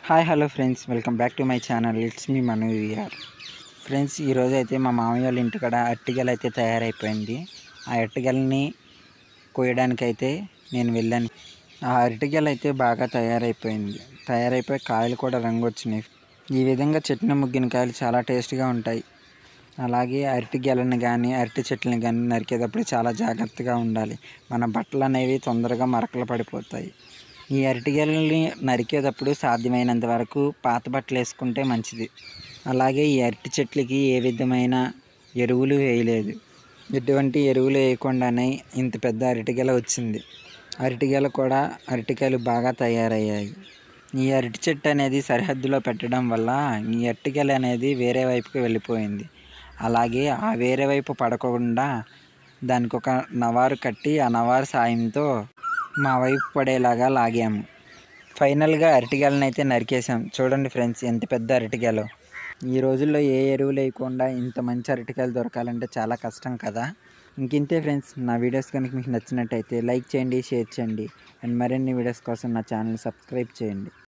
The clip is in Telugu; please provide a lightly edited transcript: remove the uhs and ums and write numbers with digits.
Hi hello friends, welcome back to my channel. It's me Manu VR. Friends, ఈరోజు అయితే మా మామయ్య వాళ్ళ ఇంటికాడ అరటిగెల అయితే తయారైపోయింది. ఆ అరటిగెలని కోయడానికైతే నేను వెళ్ళాను. ఆ అరటిగెల అయితే బాగా తయారైపోయి కాయలు కూడా రంగు వచ్చినాయి. ఈ విధంగా చెట్టున ముగ్గిన కాయలు చాలా టేస్ట్గా ఉంటాయి. అలాగే అరటిగెలను కానీ అరటి చెట్లని కానీ నరికేటప్పుడు చాలా జాగ్రత్తగా ఉండాలి. మన బట్టలు అనేవి తొందరగా మరకలు పడిపోతాయి. ఈ అరటిగెలని నరికేటప్పుడు సాధ్యమైనంత వరకు పాత బట్టలు వేసుకుంటే మంచిది. అలాగే ఈ అరటి చెట్లకి ఏ విధమైన ఎరువులు వేయలేదు. ఎటువంటి ఎరువులు వేయకుండానే ఇంత పెద్ద అరటిగెల వచ్చింది. అరటిగెల కూడా అరటికాయలు బాగా తయారయ్యాయి. ఈ అరటి చెట్టు అనేది సరిహద్దులో పెట్టడం వల్ల ఈ అరటిగెల అనేది వేరే వైపుకి వెళ్ళిపోయింది. అలాగే ఆ వేరే వైపు పడకుండా దానికి ఒక నవారు కట్టి ఆ నవారు సాయంతో మా వైపు పడేలాగా లాగాము. ఫైనల్గా అరటిగెలను అయితే నరికేసాం. చూడండి ఫ్రెండ్స్, ఎంత పెద్ద అరటిగెలో. ఈ రోజుల్లో ఏ ఎరువులు వేయకుండా ఇంత మంచి అరటికాయలు దొరకాలంటే చాలా కష్టం కదా. ఇంతే ఫ్రెండ్స్, నా వీడియోస్ కనుక మీకు నచ్చినట్టయితే లైక్ చేయండి, షేర్ చేయండి. అండ్ మరిన్ని వీడియోస్ కోసం నా ఛానల్ సబ్స్క్రైబ్ చేయండి.